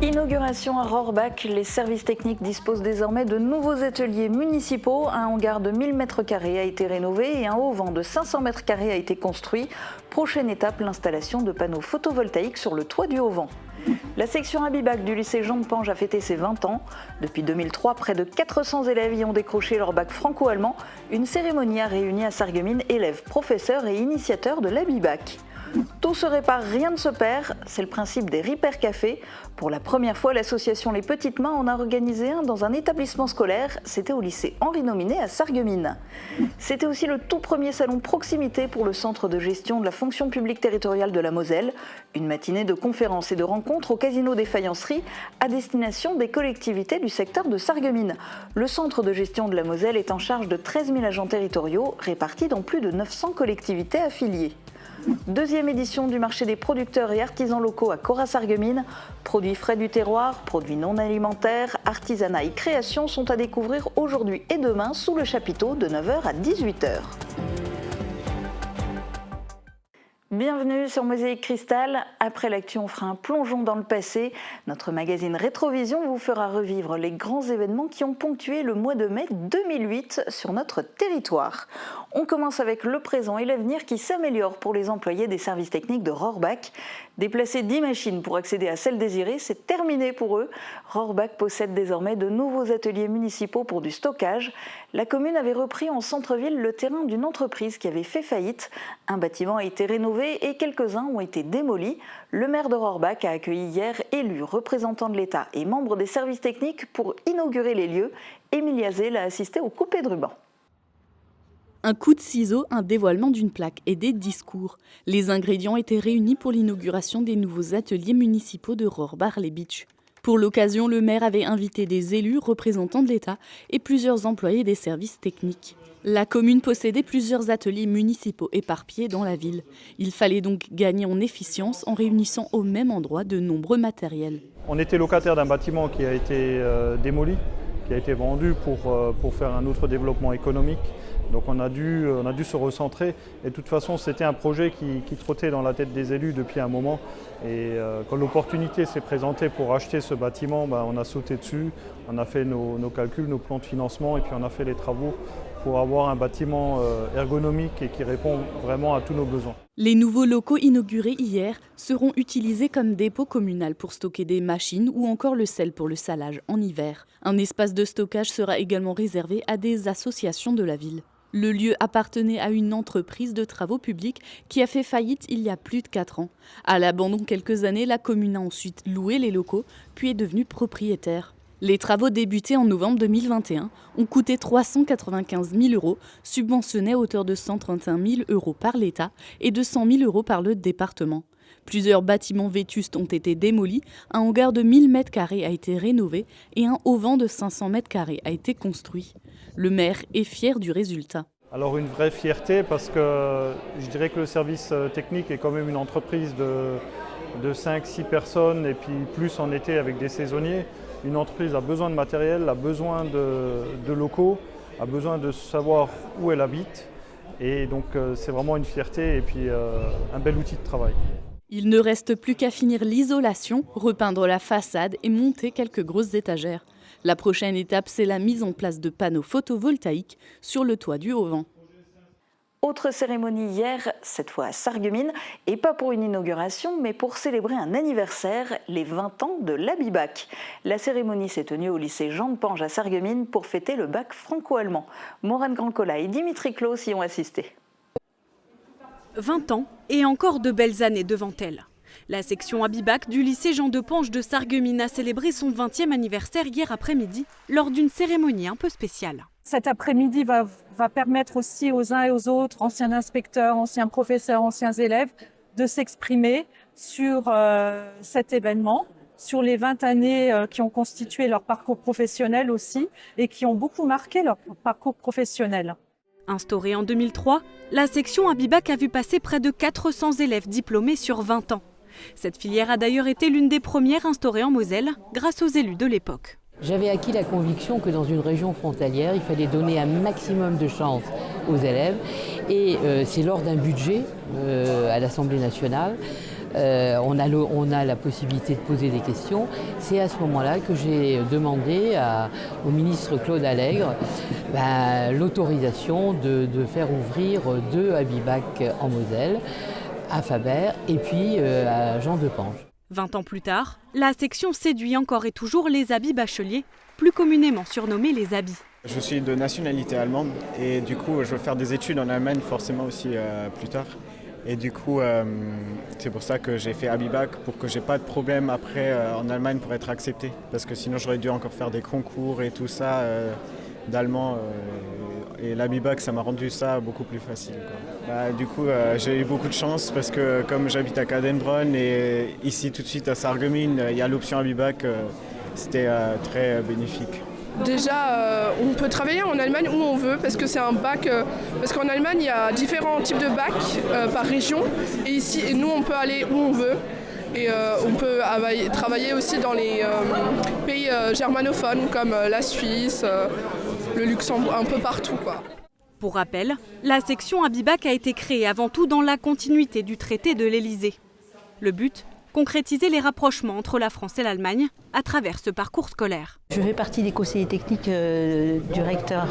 Inauguration à Rohrbach, les services techniques disposent désormais de nouveaux ateliers municipaux. Un hangar de 1000 m² a été rénové et un haut-vent de 500 m² a été construit. Prochaine étape, l'installation de panneaux photovoltaïques sur le toit du haut-vent. La section Abibac du lycée Jean de Pange a fêté ses 20 ans. Depuis 2003, près de 400 élèves y ont décroché leur bac franco-allemand. Une cérémonie a réuni à Sarreguemines élèves, professeurs et initiateurs de l'Abibac. Tout se répare, rien ne se perd, c'est le principe des Repair Café. Pour la première fois, l'association Les Petites Mains en a organisé un dans un établissement scolaire, c'était au lycée Henri Nominet à Sarreguemines. C'était aussi le tout premier salon proximité pour le centre de gestion de la fonction publique territoriale de la Moselle, une matinée de conférences et de rencontres au Casino des Faïenceries à destination des collectivités du secteur de Sarreguemines. Le centre de gestion de la Moselle est en charge de 13 000 agents territoriaux répartis dans plus de 900 collectivités affiliées. Deuxième édition du marché des producteurs et artisans locaux à Cora-Sarreguemines. Produits frais du terroir, produits non alimentaires, artisanat et création sont à découvrir aujourd'hui et demain sous le chapiteau de 9h à 18h. Bienvenue sur Mosaïque Cristal. Après l'actu, on fera un plongeon dans le passé. Notre magazine Rétrovision vous fera revivre les grands événements qui ont ponctué le mois de mai 2008 sur notre territoire. On commence avec le présent et l'avenir qui s'améliorent pour les employés des services techniques de Rohrbach. Déplacer 10 machines pour accéder à celle désirée, c'est terminé pour eux. Rohrbach possède désormais de nouveaux ateliers municipaux pour du stockage. La commune avait repris en centre-ville le terrain d'une entreprise qui avait fait faillite. Un bâtiment a été rénové et quelques-uns ont été démolis. Le maire de Rohrbach a accueilli hier élus, représentants de l'État et membres des services techniques pour inaugurer les lieux. Émilie Azé a assisté au coupé de ruban. Un coup de ciseau, un dévoilement d'une plaque et des discours. Les ingrédients étaient réunis pour l'inauguration des nouveaux ateliers municipaux de Rohrbach-les-Bitches. Pour l'occasion, le maire avait invité des élus, représentants de l'État et plusieurs employés des services techniques. La commune possédait plusieurs ateliers municipaux éparpillés dans la ville. Il fallait donc gagner en efficience en réunissant au même endroit de nombreux matériels. On était locataire d'un bâtiment qui a été démoli, qui a été vendu pour faire un autre développement économique. Donc on a dû se recentrer et de toute façon c'était un projet qui trottait dans la tête des élus depuis un moment et quand l'opportunité s'est présentée pour acheter ce bâtiment, on a sauté dessus, on a fait nos calculs, nos plans de financement et puis on a fait les travaux pour avoir un bâtiment ergonomique et qui répond vraiment à tous nos besoins. Les nouveaux locaux inaugurés hier seront utilisés comme dépôt communal pour stocker des machines ou encore le sel pour le salage en hiver. Un espace de stockage sera également réservé à des associations de la ville. Le lieu appartenait à une entreprise de travaux publics qui a fait faillite il y a plus de 4 ans. À l'abandon quelques années, la commune a ensuite loué les locaux, puis est devenue propriétaire. Les travaux débutés en novembre 2021 ont coûté 395 000 €, subventionnés à hauteur de 131 000 € par l'État et de 100 000 € par le département. Plusieurs bâtiments vétustes ont été démolis, un hangar de 1000 m² a été rénové et un haut-vent de 500 m² a été construit. Le maire est fier du résultat. Alors une vraie fierté parce que je dirais que le service technique est quand même une entreprise de 5-6 personnes et puis plus en été avec des saisonniers. Une entreprise a besoin de matériel, a besoin de locaux, a besoin de savoir où elle habite et donc c'est vraiment une fierté et puis un bel outil de travail. Il ne reste plus qu'à finir l'isolation, repeindre la façade et monter quelques grosses étagères. La prochaine étape, c'est la mise en place de panneaux photovoltaïques sur le toit du haut-vent. Autre cérémonie hier, cette fois à Sarreguemines, et pas pour une inauguration, mais pour célébrer un anniversaire, les 20 ans de l'Abibac. La cérémonie s'est tenue au lycée Jean de Pange à Sarreguemines pour fêter le bac franco-allemand. Morane Grancola et Dimitri Claus y ont assisté. 20 ans et encore de belles années devant elle. La section Abibac du lycée Jean de Pange de Sarreguemines a célébré son 20e anniversaire hier après-midi lors d'une cérémonie un peu spéciale. Cet après-midi va permettre aussi aux uns et aux autres, anciens inspecteurs, anciens professeurs, anciens élèves, de s'exprimer sur cet événement, sur les 20 années qui ont constitué leur parcours professionnel aussi et qui ont beaucoup marqué leur parcours professionnel. Instaurée en 2003, la section Abibac a vu passer près de 400 élèves diplômés sur 20 ans. Cette filière a d'ailleurs été l'une des premières instaurées en Moselle grâce aux élus de l'époque. J'avais acquis la conviction que dans une région frontalière, il fallait donner un maximum de chance aux élèves. Et c'est lors d'un budget à l'Assemblée nationale on a la possibilité de poser des questions. C'est à ce moment-là que j'ai demandé au ministre Claude Allègre l'autorisation de faire ouvrir 2 Abibac en Moselle, à Faber et puis à Jean Depange. 20 ans plus tard, la section séduit encore et toujours les habits bacheliers, plus communément surnommés les habits. Je suis de nationalité allemande et du coup je veux faire des études en Allemagne forcément aussi plus tard. Et du coup c'est pour ça que j'ai fait Abibac pour que j'ai pas de problème après en Allemagne pour être accepté. Parce que sinon j'aurais dû encore faire des concours et tout ça d'allemand. Et l'Abibac ça m'a rendu ça beaucoup plus facile, quoi. Du coup j'ai eu beaucoup de chance parce que comme j'habite à Kadenbronn et ici tout de suite à Sarreguemines, il y a l'option Abibac, c'était très bénéfique. Déjà, on peut travailler en Allemagne où on veut parce que c'est un bac. Parce qu'en Allemagne, il y a différents types de bacs par région. Et nous, on peut aller où on veut. Et on peut travailler aussi dans les pays germanophones comme la Suisse, le Luxembourg, un peu partout, quoi. Pour rappel, la section Abibac a été créée avant tout dans la continuité du traité de l'Élysée. Le but ? Concrétiser les rapprochements entre la France et l'Allemagne à travers ce parcours scolaire. Je fais partie des conseillers techniques du recteur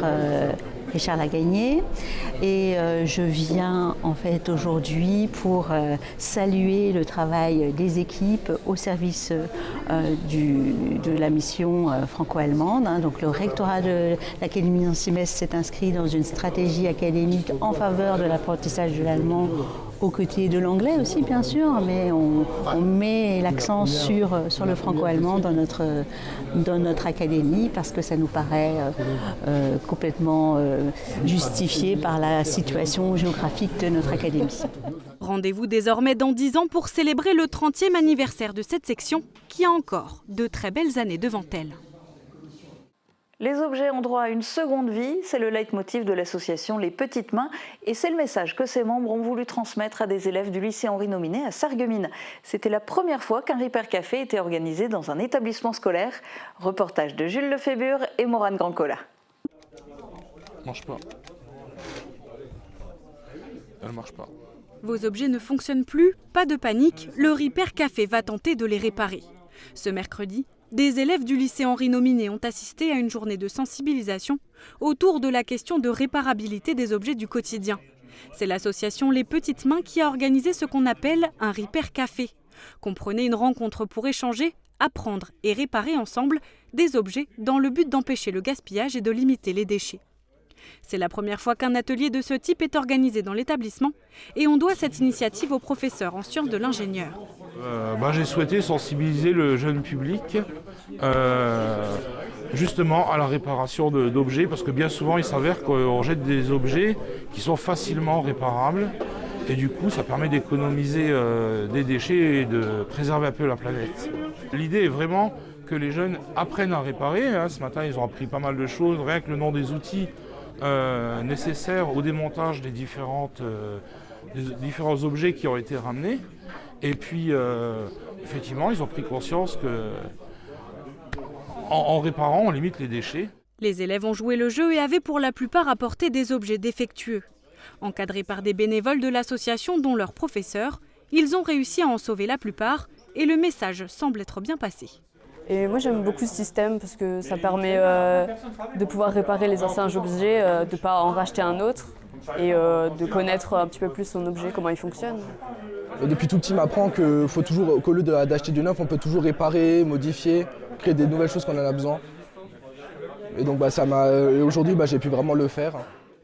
Richard Lagagné et je viens en fait aujourd'hui pour saluer le travail des équipes au service de la mission franco-allemande. Donc le rectorat de l'Académie Nancy-Metz s'est inscrit dans une stratégie académique en faveur de l'apprentissage de l'allemand aux côtés de l'anglais aussi bien sûr, mais on met l'accent sur le franco-allemand dans notre académie parce que ça nous paraît complètement justifié par la situation géographique de notre académie. Rendez-vous désormais dans 10 ans pour célébrer le 30e anniversaire de cette section qui a encore de très belles années devant elle. Les objets ont droit à une seconde vie, c'est le leitmotiv de l'association Les Petites Mains et c'est le message que ses membres ont voulu transmettre à des élèves du lycée Henri Nominet à Sarreguemines. C'était la première fois qu'un Repair Café était organisé dans un établissement scolaire. Reportage de Jules Lefébure et Morane Grandcola. Marche pas. Elle marche pas. Vos objets ne fonctionnent plus, pas de panique, le Repair Café va tenter de les réparer. Ce mercredi, des élèves du lycée Henri Nominet ont assisté à une journée de sensibilisation autour de la question de réparabilité des objets du quotidien. C'est l'association Les Petites Mains qui a organisé ce qu'on appelle un Repair Café. Comprenez une rencontre pour échanger, apprendre et réparer ensemble des objets dans le but d'empêcher le gaspillage et de limiter les déchets. C'est la première fois qu'un atelier de ce type est organisé dans l'établissement et on doit cette initiative au professeur en sciences de l'ingénieur. J'ai souhaité sensibiliser le jeune public justement à la réparation d'objets parce que bien souvent il s'avère qu'on jette des objets qui sont facilement réparables et du coup ça permet d'économiser des déchets et de préserver un peu la planète. L'idée est vraiment que les jeunes apprennent à réparer. Ce matin ils ont appris pas mal de choses, rien que le nom des outils nécessaires au démontage des différents objets qui ont été ramenés. Et puis, effectivement, ils ont pris conscience qu'en réparant, on limite les déchets. Les élèves ont joué le jeu et avaient pour la plupart apporté des objets défectueux. Encadrés par des bénévoles de l'association, dont leurs professeurs, ils ont réussi à en sauver la plupart et le message semble être bien passé. Et moi j'aime beaucoup ce système parce que ça permet de pouvoir réparer les anciens objets, de ne pas en racheter un autre et de connaître un petit peu plus son objet, comment il fonctionne. Depuis tout petit, m'apprend qu'il faut toujours, qu'au lieu d'acheter du neuf, on peut toujours réparer, modifier, créer des nouvelles choses quand on en a besoin. Et donc aujourd'hui, j'ai pu vraiment le faire.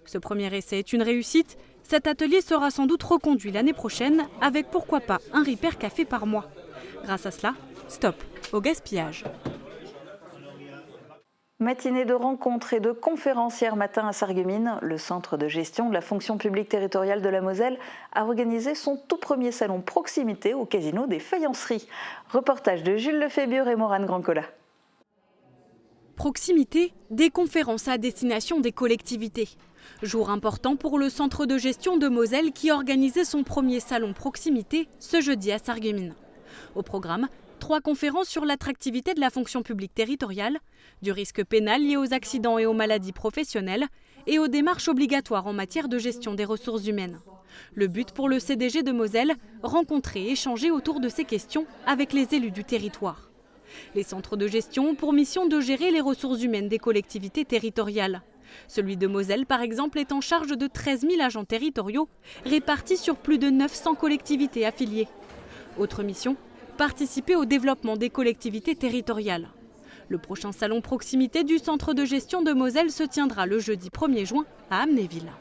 Ce premier essai est une réussite. Cet atelier sera sans doute reconduit l'année prochaine avec pourquoi pas un Repair Café par mois. Grâce à cela, stop au gaspillage. Matinée de rencontres et de conférences hier matin à Sarreguemines, le centre de gestion de la fonction publique territoriale de la Moselle a organisé son tout premier salon proximité au casino des Faïenceries. Reportage de Jules Lefébure et Morane Grandcola. Proximité, des conférences à destination des collectivités. Jour important pour le centre de gestion de Moselle qui organisait son premier salon proximité ce jeudi à Sarreguemines. Au programme, 3 conférences sur l'attractivité de la fonction publique territoriale, du risque pénal lié aux accidents et aux maladies professionnelles et aux démarches obligatoires en matière de gestion des ressources humaines. Le but pour le CDG de Moselle, rencontrer et échanger autour de ces questions avec les élus du territoire. Les centres de gestion ont pour mission de gérer les ressources humaines des collectivités territoriales. Celui de Moselle, par exemple, est en charge de 13 000 agents territoriaux, répartis sur plus de 900 collectivités affiliées. Autre mission, participer au développement des collectivités territoriales. Le prochain salon proximité du centre de gestion de Moselle se tiendra le jeudi 1er juin à Amnéville.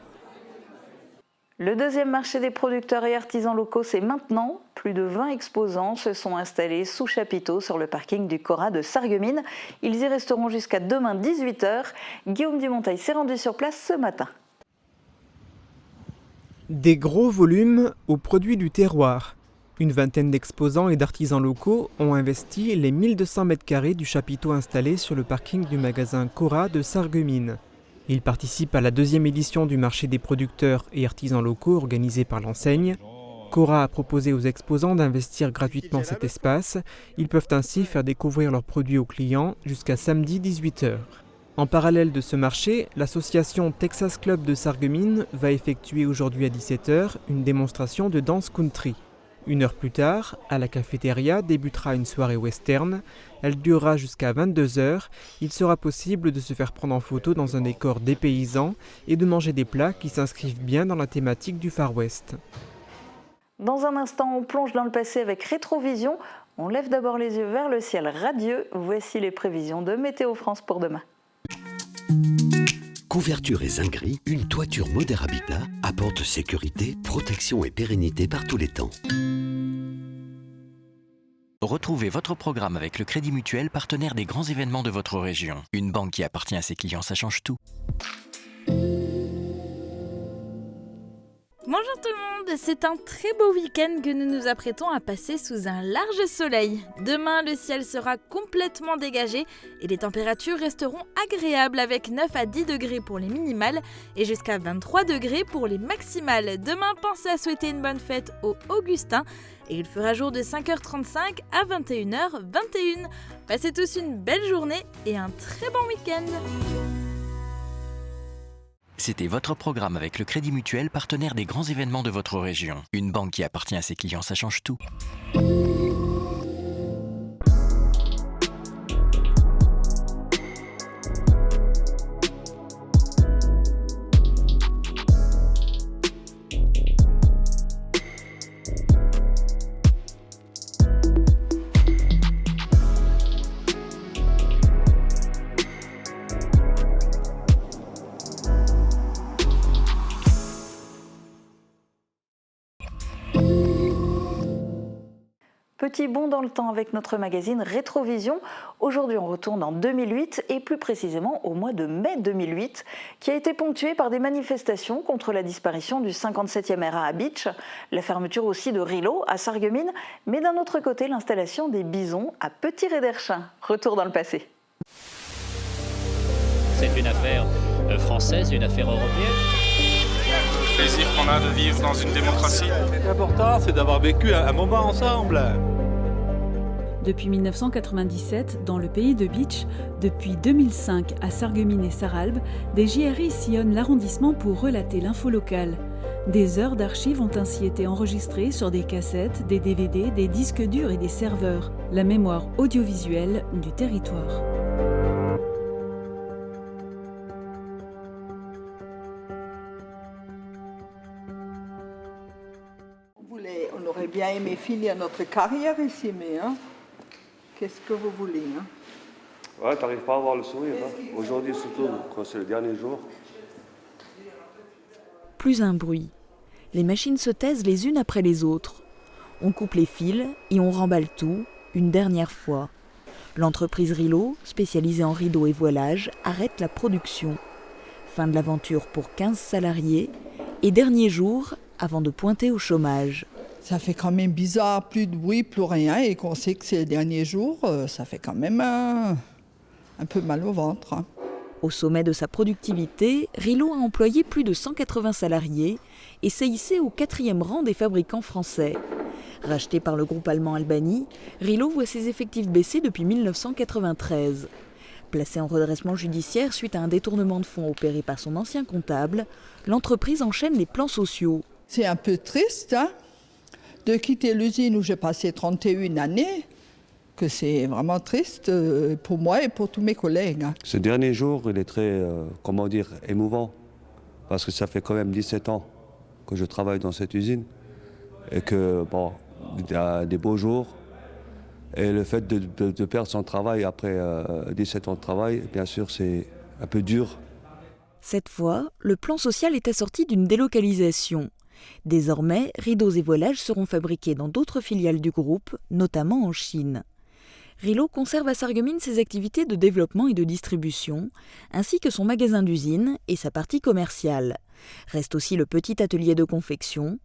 Le deuxième marché des producteurs et artisans locaux, c'est maintenant. Plus de 20 exposants se sont installés sous chapiteau sur le parking du Cora de Sarreguemines. Ils y resteront jusqu'à demain 18h. Guillaume Dumontail s'est rendu sur place ce matin. Des gros volumes aux produits du terroir. Une vingtaine d'exposants et d'artisans locaux ont investi les 1200 m² du chapiteau installé sur le parking du magasin Cora de Sarreguemines. Ils participent à la deuxième édition du marché des producteurs et artisans locaux organisé par l'enseigne. Cora a proposé aux exposants d'investir gratuitement cet espace. Ils peuvent ainsi faire découvrir leurs produits aux clients jusqu'à samedi 18h. En parallèle de ce marché, l'association Texas Club de Sarreguemines va effectuer aujourd'hui à 17h une démonstration de danse country. Une heure plus tard, à la cafétéria débutera une soirée western. Elle durera jusqu'à 22h. Il sera possible de se faire prendre en photo dans un décor dépaysant et de manger des plats qui s'inscrivent bien dans la thématique du Far West. Dans un instant, on plonge dans le passé avec Rétrovision. On lève d'abord les yeux vers le ciel radieux. Voici les prévisions de Météo France pour demain. Couverture et zinguerie, une toiture Moder Habitat apporte sécurité, protection et pérennité par tous les temps. Retrouvez votre programme avec le Crédit Mutuel, partenaire des grands événements de votre région. Une banque qui appartient à ses clients, ça change tout. Bonjour tout le monde, c'est un très beau week-end que nous nous apprêtons à passer sous un large soleil. Demain, le ciel sera complètement dégagé et les températures resteront agréables avec 9 à 10 degrés pour les minimales et jusqu'à 23 degrés pour les maximales. Demain, pensez à souhaiter une bonne fête aux Augustins et il fera jour de 5h35 à 21h21. Passez tous une belle journée et un très bon week-end. C'était votre programme avec le Crédit Mutuel, partenaire des grands événements de votre région. Une banque qui appartient à ses clients, ça change tout. Petit bond dans le temps avec notre magazine Rétrovision. Aujourd'hui, on retourne en 2008 et plus précisément au mois de mai 2008, qui a été ponctué par des manifestations contre la disparition du 57e RA à Bitche, la fermeture aussi de Rilo à Sarreguemines, mais d'un autre côté, l'installation des bisons à Petit-Réderchin. Retour dans le passé. C'est une affaire française, une affaire européenne. Le plaisir qu'on a de vivre dans une démocratie. L'important, c'est d'avoir vécu un moment ensemble. Depuis 1997, dans le pays de Bitche, depuis 2005 à Sarreguemines et Sarralbe, des JRI sillonnent l'arrondissement pour relater l'info locale. Des heures d'archives ont ainsi été enregistrées sur des cassettes, des DVD, des disques durs et des serveurs. La mémoire audiovisuelle du territoire. On aurait bien aimé finir notre carrière ici, mais qu'est-ce que vous voulez Ouais, t'arrives pas à avoir le sourire. Aujourd'hui, surtout, quand c'est le dernier jour. Plus un bruit. Les machines se taisent les unes après les autres. On coupe les fils et on remballe tout, une dernière fois. L'entreprise Rilo, spécialisée en rideaux et voilage, arrête la production. Fin de l'aventure pour 15 salariés et dernier jour avant de pointer au chômage. Ça fait quand même bizarre, plus de bruit, plus rien, et qu'on sait que c'est le dernier jour, ça fait quand même un peu mal au ventre. Au sommet de sa productivité, Rilo a employé plus de 180 salariés et s'est hissé au 4e rang des fabricants français. Racheté par le groupe allemand Albany, Rilo voit ses effectifs baisser depuis 1993. Placée en redressement judiciaire suite à un détournement de fonds opéré par son ancien comptable, l'entreprise enchaîne les plans sociaux. C'est un peu triste de quitter l'usine où j'ai passé 31 années, que c'est vraiment triste pour moi et pour tous mes collègues. Ce dernier jour, il est très, émouvant, parce que ça fait quand même 17 ans que je travaille dans cette usine et que, il y a des beaux jours. Et le fait de perdre son travail après 17 ans de travail, bien sûr, c'est un peu dur. Cette fois, le plan social est assorti d'une délocalisation. Désormais, rideaux et voilages seront fabriqués dans d'autres filiales du groupe, notamment en Chine. Rilo conserve à Sarreguemines ses activités de développement et de distribution, ainsi que son magasin d'usine et sa partie commerciale. Reste aussi le petit atelier de confection.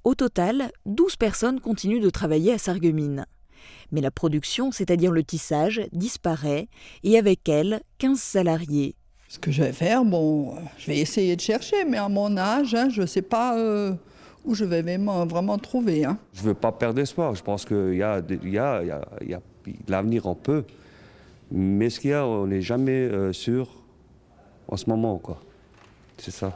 Au total, 12 personnes continuent de travailler à Sarreguemines. Mais la production, c'est-à-dire le tissage, disparaît, et avec elle, 15 salariés. Ce que je vais faire, je vais essayer de chercher, mais à mon âge, je ne sais pas où je vais vraiment trouver. Je ne veux pas perdre espoir. Je pense qu'il y a l'avenir, on peut. Mais ce qu'il y a, on n'est jamais sûr en ce moment, quoi. C'est ça.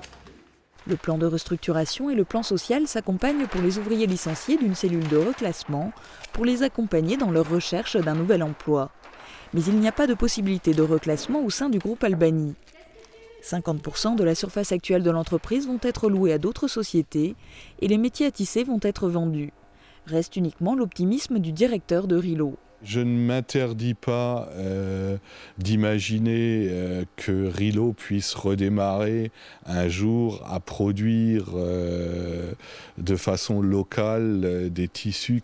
Le plan de restructuration et le plan social s'accompagnent pour les ouvriers licenciés d'une cellule de reclassement pour les accompagner dans leur recherche d'un nouvel emploi. Mais il n'y a pas de possibilité de reclassement au sein du groupe Albany. 50% de la surface actuelle de l'entreprise vont être loués à d'autres sociétés et les métiers à tisser vont être vendus. Reste uniquement l'optimisme du directeur de Rilo. Je ne m'interdis pas d'imaginer que Rilo puisse redémarrer un jour à produire de façon locale des tissus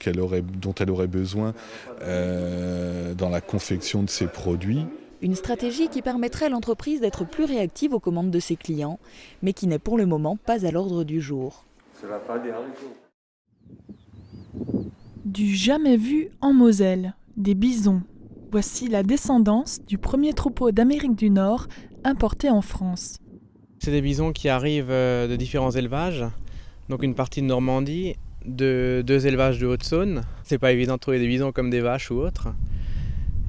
dont elle aurait besoin dans la confection de ses produits. Une stratégie qui permettrait à l'entreprise d'être plus réactive aux commandes de ses clients, mais qui n'est pour le moment pas à l'ordre du jour. C'est la fin des haricots. Du jamais vu en Moselle, des bisons. Voici la descendance du premier troupeau d'Amérique du Nord importé en France. C'est des bisons qui arrivent de différents élevages, donc une partie de Normandie, de 2 élevages de Haute-Saône. C'est pas évident de trouver des bisons comme des vaches ou autres.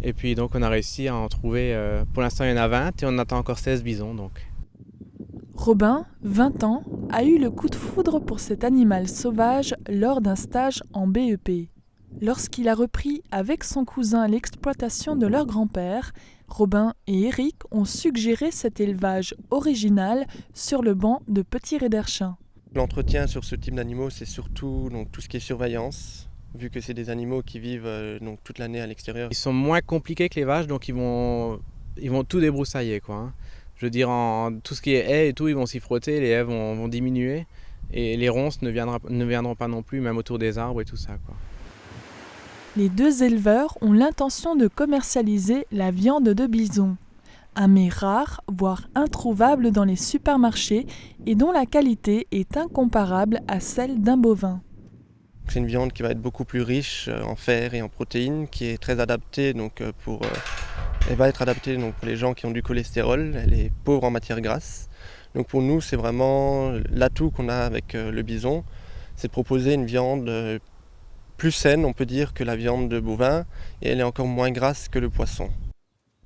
Et puis donc on a réussi à en trouver, pour l'instant il y en a 20 et on attend encore 16 bisons donc. Robin, 20 ans, a eu le coup de foudre pour cet animal sauvage lors d'un stage en BEP. Lorsqu'il a repris avec son cousin l'exploitation de leur grand-père, Robin et Eric ont suggéré cet élevage original sur le banc de Petit Réderchin. L'entretien sur ce type d'animaux, c'est surtout tout ce qui est surveillance, vu que c'est des animaux qui vivent toute l'année à l'extérieur. Ils sont moins compliqués que les vaches, donc ils vont tout débroussailler, quoi. Je veux dire, tout ce qui est haies et tout, ils vont s'y frotter, les haies vont diminuer et les ronces ne viendront pas non plus, même autour des arbres et tout ça, quoi. Les 2 éleveurs ont l'intention de commercialiser la viande de bison, un mets rare, voire introuvable dans les supermarchés et dont la qualité est incomparable à celle d'un bovin. C'est une viande qui va être beaucoup plus riche en fer et en protéines, qui est très adaptée elle va être adaptée pour les gens qui ont du cholestérol, elle est pauvre en matières grasses. Donc pour nous, c'est vraiment l'atout qu'on a avec le bison, c'est de proposer une viande plus saine, on peut dire, que la viande de bovin, et elle est encore moins grasse que le poisson.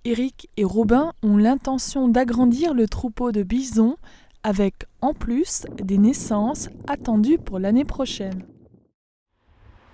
Eric et Robin ont l'intention d'agrandir le troupeau de bisons avec, en plus, des naissances attendues pour l'année prochaine.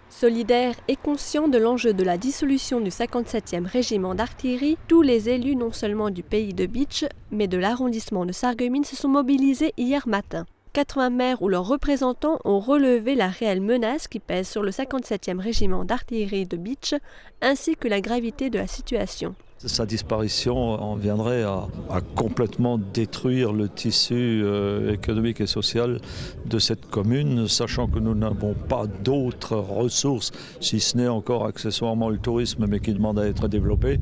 Solidaires et conscients de l'enjeu de la dissolution du 57e régiment d'artillerie, tous les élus non seulement du pays de Bitche, mais de l'arrondissement de Sarreguemines se sont mobilisés hier matin. 80 maires ou leurs représentants ont relevé la réelle menace qui pèse sur le 57e régiment d'artillerie de Bitche, ainsi que la gravité de la situation. Sa disparition en viendrait à complètement détruire le tissu économique et social de cette commune, sachant que nous n'avons pas d'autres ressources, si ce n'est encore accessoirement le tourisme, mais qui demande à être développé.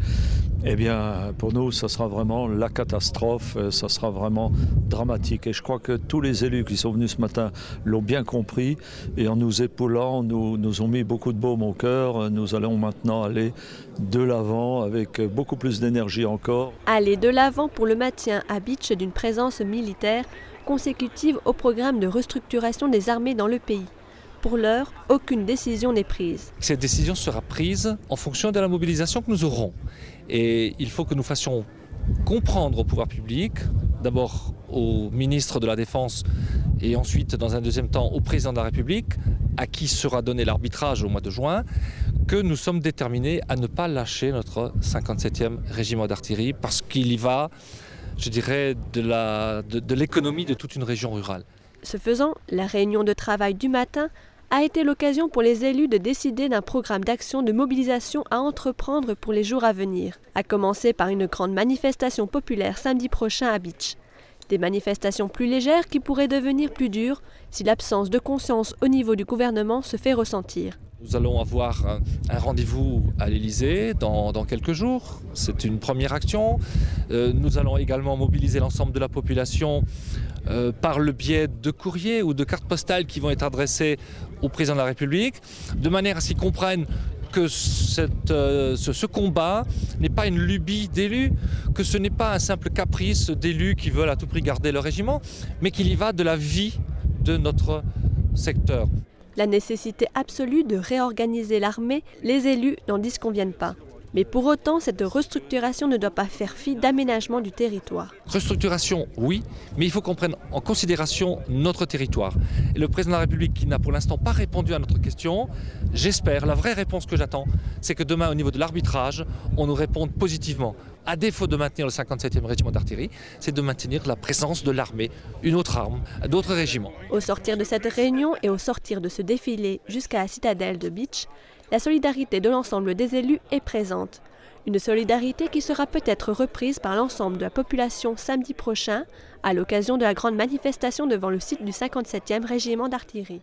Eh bien, pour nous, ça sera vraiment la catastrophe, ça sera vraiment dramatique. Et je crois que tous les élus qui sont venus ce matin l'ont bien compris, et en nous épaulant, nous ont mis beaucoup de baume au cœur. Nous allons maintenant aller de l'avant avec beaucoup plus d'énergie encore. Aller de l'avant pour le maintien à Bitche d'une présence militaire consécutive au programme de restructuration des armées dans le pays. Pour l'heure, aucune décision n'est prise. Cette décision sera prise en fonction de la mobilisation que nous aurons. Et il faut que nous fassions comprendre au pouvoir public, d'abord au ministre de la Défense et ensuite, dans un deuxième temps, au président de la République, à qui sera donné l'arbitrage au mois de juin, que nous sommes déterminés à ne pas lâcher notre 57e régiment d'artillerie parce qu'il y va, je dirais, de l'économie de toute une région rurale. Ce faisant, la réunion de travail du matin a été l'occasion pour les élus de décider d'un programme d'action de mobilisation à entreprendre pour les jours à venir, à commencer par une grande manifestation populaire samedi prochain à Bitche. Des manifestations plus légères qui pourraient devenir plus dures si l'absence de conscience au niveau du gouvernement se fait ressentir. Nous allons avoir un rendez-vous à l'Élysée dans quelques jours. C'est une première action. Nous allons également mobiliser l'ensemble de la population par le biais de courriers ou de cartes postales qui vont être adressées au président de la République, de manière à ce qu'ils comprennent que ce combat n'est pas une lubie d'élus, que ce n'est pas un simple caprice d'élus qui veulent à tout prix garder leur régiment, mais qu'il y va de la vie de notre secteur. La nécessité absolue de réorganiser l'armée, les élus n'en disconviennent pas. Mais pour autant, cette restructuration ne doit pas faire fi d'aménagement du territoire. Restructuration, oui, mais il faut qu'on prenne en considération notre territoire. Et le président de la République, qui n'a pour l'instant pas répondu à notre question, j'espère, la vraie réponse que j'attends, c'est que demain, au niveau de l'arbitrage, on nous réponde positivement. À défaut de maintenir le 57e régiment d'artillerie, c'est de maintenir la présence de l'armée, une autre arme, d'autres régiments. Au sortir de cette réunion et au sortir de ce défilé jusqu'à la citadelle de Bitche, la solidarité de l'ensemble des élus est présente. Une solidarité qui sera peut-être reprise par l'ensemble de la population samedi prochain à l'occasion de la grande manifestation devant le site du 57e régiment d'artillerie.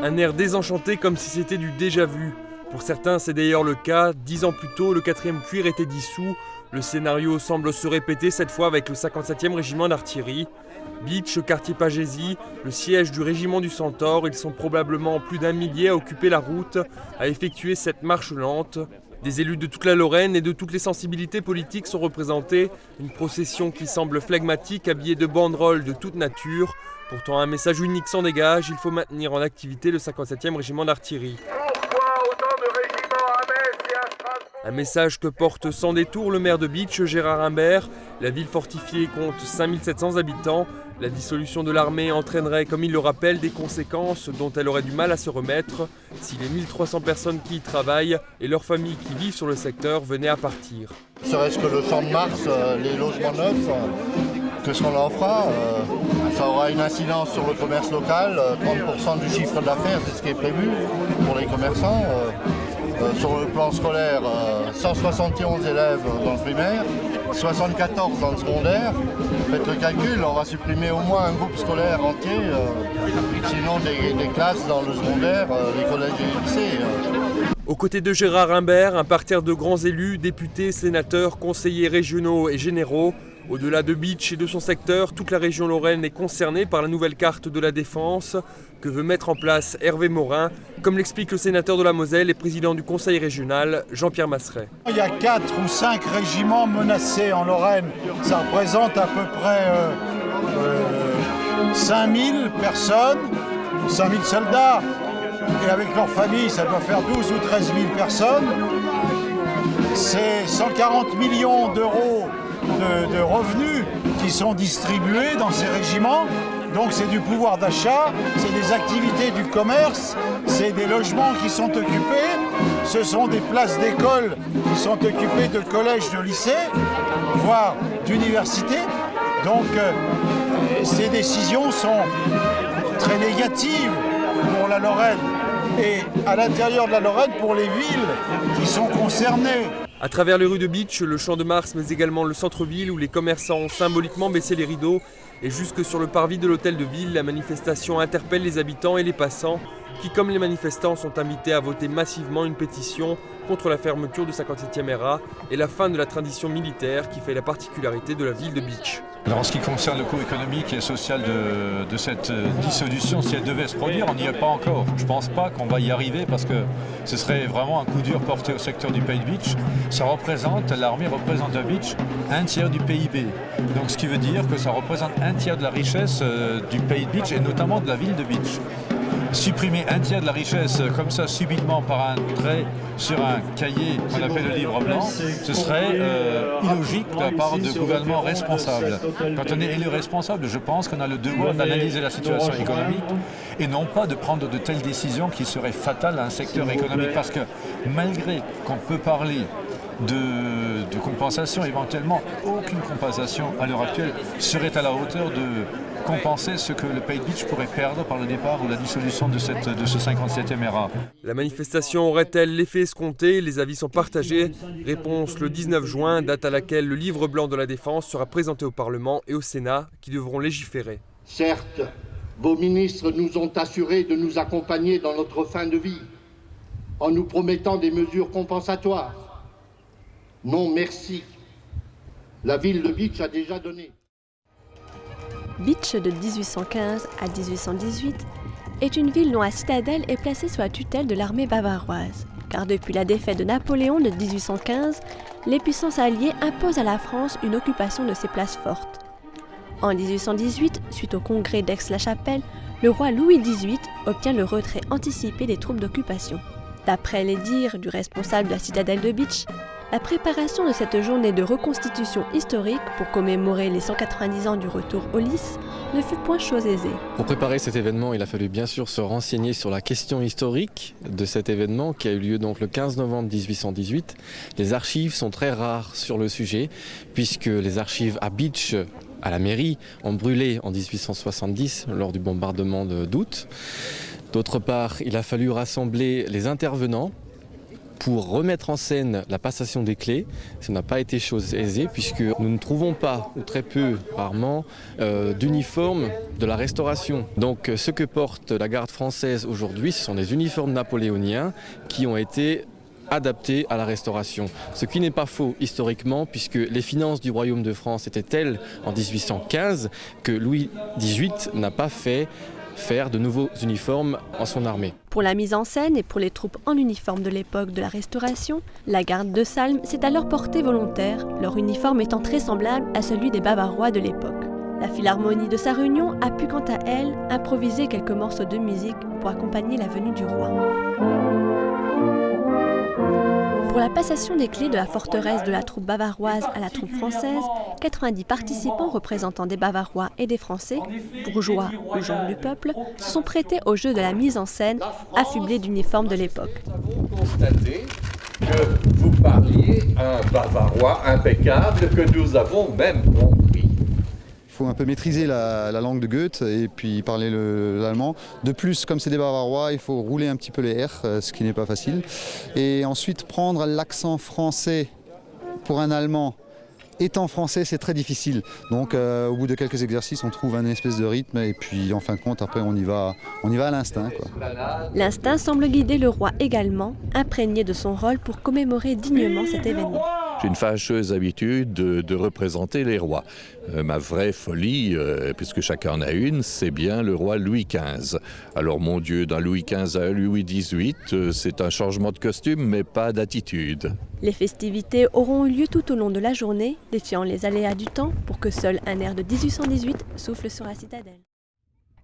Un air désenchanté comme si c'était du déjà-vu. Pour certains, c'est d'ailleurs le cas. 10 ans plus tôt, le 4e cuir était dissous. Le scénario semble se répéter cette fois avec le 57e régiment d'artillerie. Bitche, quartier Pagésie, le siège du régiment du Centaure, ils sont probablement plus d'1 millier à occuper la route, à effectuer cette marche lente. Des élus de toute la Lorraine et de toutes les sensibilités politiques sont représentés, une procession qui semble flegmatique, habillée de banderoles de toute nature. Pourtant un message unique s'en dégage, il faut maintenir en activité le 57e régiment d'artillerie. Un message que porte sans détour le maire de Bitche, Gérard Imbert. La ville fortifiée compte 5700 habitants. La dissolution de l'armée entraînerait, comme il le rappelle, des conséquences dont elle aurait du mal à se remettre si les 1300 personnes qui y travaillent et leurs familles qui vivent sur le secteur venaient à partir. Serait-ce que le champ de Mars, les logements neufs, qu'est-ce qu'on en fera ça aura une incidence sur le commerce local. 30% du chiffre d'affaires, c'est ce qui est prévu pour les commerçants. Sur le plan scolaire, 171 élèves dans le primaire, 74 dans le secondaire. Faites le calcul, on va supprimer au moins un groupe scolaire entier, sinon des classes dans le secondaire, les collèges et les lycées. Aux côtés de Gérard Imbert, un parterre de grands élus, députés, sénateurs, conseillers régionaux et généraux. Au-delà de Bitche et de son secteur, toute la région lorraine est concernée par la nouvelle carte de la défense que veut mettre en place Hervé Morin, comme l'explique le sénateur de la Moselle et président du conseil régional, Jean-Pierre Masseret. Il y a 4 ou 5 régiments menacés en Lorraine. Ça représente à peu près 5000 personnes, 5000 soldats. Et avec leurs familles, ça doit faire 12 ou 13 000 personnes. C'est 140 millions d'euros de revenus qui sont distribués dans ces régiments. Donc c'est du pouvoir d'achat, c'est des activités du commerce, c'est des logements qui sont occupés, ce sont des places d'école qui sont occupées de collèges, de lycées, voire d'universités. Donc ces décisions sont très négatives pour la Lorraine et à l'intérieur de la Lorraine pour les villes qui sont concernées. À travers les rues de Bitche, le Champ de Mars, mais également le centre-ville où les commerçants ont symboliquement baissé les rideaux, et jusque sur le parvis de l'hôtel de ville, la manifestation interpelle les habitants et les passants qui, comme les manifestants, sont invités à voter massivement une pétition contre la fermeture du 57e RA et la fin de la tradition militaire qui fait la particularité de la ville de Bitche. Alors en ce qui concerne le coût économique et social de cette dissolution, si elle devait se produire, on n'y est pas encore. Je ne pense pas qu'on va y arriver parce que ce serait vraiment un coup dur porté au secteur du pays de Bitche. L'armée représente à Bitche un tiers du PIB. Donc ce qui veut dire que ça représente un tiers de la richesse du pays de Bitche et notamment de la ville de Bitche. supprimer un tiers de la richesse comme ça subitement par un trait sur un cahier qu'on appelle le livre blanc, ce serait illogique de la part de gouvernements responsables. Quand on est élu responsable, je pense qu'on a le devoir d'analyser la situation économique et non pas de prendre de telles décisions qui seraient fatales à un secteur économique. Parce que malgré qu'on peut parler de compensation, éventuellement, aucune compensation à l'heure actuelle serait à la hauteur de compenser ce que le Pays de Bitche pourrait perdre par le départ ou la dissolution de ce 57e ERA. La manifestation aurait-elle l'effet escompté? Les avis sont partagés. Réponse le 19 juin, date à laquelle le livre blanc de la Défense sera présenté au Parlement et au Sénat qui devront légiférer. Certes, vos ministres nous ont assuré de nous accompagner dans notre fin de vie, en nous promettant des mesures compensatoires. Non, merci. La ville de Bitche a déjà donné. Bitche de 1815 à 1818 est une ville dont la citadelle est placée sous la tutelle de l'armée bavaroise. Car depuis la défaite de Napoléon de 1815, les puissances alliées imposent à la France une occupation de ses places fortes. En 1818, suite au congrès d'Aix-la-Chapelle, le roi Louis XVIII obtient le retrait anticipé des troupes d'occupation. D'après les dires du responsable de la citadelle de Bitche, la préparation de cette journée de reconstitution historique pour commémorer les 190 ans du retour au lys ne fut point chose aisée. Pour préparer cet événement, il a fallu bien sûr se renseigner sur la question historique de cet événement qui a eu lieu donc le 15 novembre 1818. Les archives sont très rares sur le sujet puisque les archives à Bitche, à la mairie, ont brûlé en 1870 lors du bombardement d'août. D'autre part, il a fallu rassembler les intervenants pour remettre en scène la passation des clés. Ça n'a pas été chose aisée puisque nous ne trouvons pas, ou très peu, rarement, d'uniformes de la Restauration. Donc ce que porte la garde française aujourd'hui, ce sont des uniformes napoléoniens qui ont été adaptés à la Restauration. Ce qui n'est pas faux historiquement puisque les finances du Royaume de France étaient telles en 1815 que Louis XVIII n'a pas fait faire de nouveaux uniformes en son armée. Pour la mise en scène et pour les troupes en uniforme de l'époque de la Restauration, la garde de Salm s'est alors portée volontaire, leur uniforme étant très semblable à celui des Bavarois de l'époque. La Philharmonie de Sarre-Union a pu quant à elle improviser quelques morceaux de musique pour accompagner la venue du roi. Pour la passation des clés de la forteresse de la troupe bavaroise à la troupe française, 90 participants représentant des Bavarois et des Français, bourgeois ou gens du peuple, se sont prêtés au jeu de la mise en scène, affublés d'uniformes de l'époque. Nous avons constaté que vous parliez un bavarois impeccable que nous avons même compris. Il faut un peu maîtriser la langue de Goethe et puis parler l'allemand. De plus, comme c'est des Bavarois, il faut rouler un petit peu les R, ce qui n'est pas facile. Et ensuite, prendre l'accent français pour un Allemand étant français, c'est très difficile. Donc au bout de quelques exercices, on trouve un espèce de rythme et puis en fin de compte, après on y va à l'instinct, quoi. L'instinct semble guider le roi également, imprégné de son rôle pour commémorer dignement cet événement. J'ai une fâcheuse habitude de représenter les rois. Ma vraie folie, puisque chacun en a une, c'est bien le roi Louis XV. Alors mon Dieu, d'un Louis XV à Louis XVIII, c'est un changement de costume, mais pas d'attitude. Les festivités auront eu lieu tout au long de la journée, défiant les aléas du temps pour que seul un air de 1818 souffle sur la citadelle.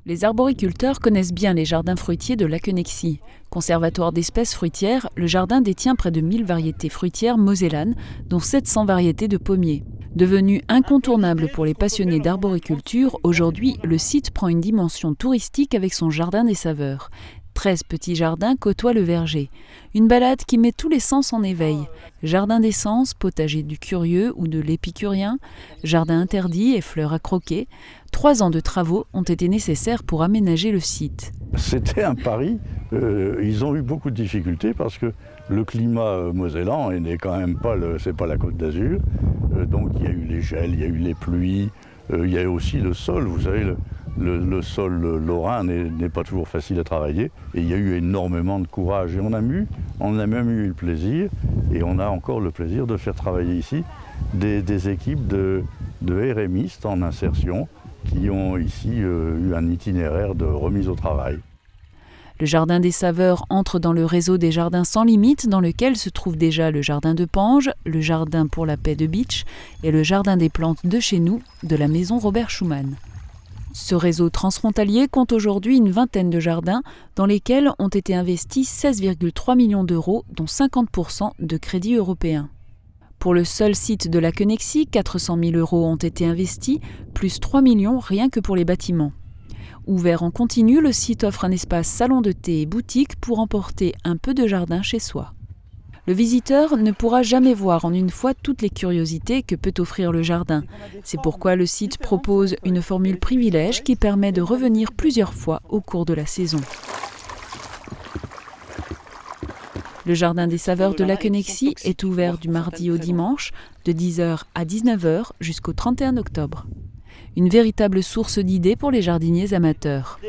Les arboriculteurs connaissent bien les jardins fruitiers de Lacquenexy. Conservatoire d'espèces fruitières, le jardin détient près de 1000 variétés fruitières mosellanes, dont 700 variétés de pommiers. Devenu incontournable pour les passionnés d'arboriculture, aujourd'hui, le site prend une dimension touristique avec son jardin des saveurs. 13 petits jardins côtoient le verger. Une balade qui met tous les sens en éveil. Jardin d'essence, potager du curieux ou de l'épicurien, jardin interdit et fleurs à croquer. 3 ans de travaux ont été nécessaires pour aménager le site. C'était un pari. Ils ont eu beaucoup de difficultés parce que le climat mosellan n'est quand même pas, c'est pas la Côte d'Azur. Donc il y a eu les gels, il y a eu les pluies, il y a eu aussi le sol. Vous savez, le sol lorrain n'est pas toujours facile à travailler et il y a eu énormément de courage et on a même eu le plaisir et on a encore le plaisir de faire travailler ici des équipes de RMistes en insertion qui ont ici eu un itinéraire de remise au travail. Le jardin des saveurs entre dans le réseau des jardins sans limite dans lequel se trouve déjà le jardin de Pange, le jardin pour la paix de Bitche et le jardin des plantes de chez nous de la maison Robert Schumann. Ce réseau transfrontalier compte aujourd'hui une vingtaine de jardins dans lesquels ont été investis 16,3 millions d'euros, dont 50% de crédits européens. Pour le seul site de la Connexie, 400 000 euros ont été investis, plus 3 millions rien que pour les bâtiments. Ouvert en continu, le site offre un espace salon de thé et boutique pour emporter un peu de jardin chez soi. Le visiteur ne pourra jamais voir en une fois toutes les curiosités que peut offrir le jardin. C'est pourquoi le site propose une formule privilège qui permet de revenir plusieurs fois au cours de la saison. Le Jardin des Saveurs de la Connexie est ouvert du mardi au dimanche, de 10h à 19h jusqu'au 31 octobre. Une véritable source d'idées pour les jardiniers amateurs.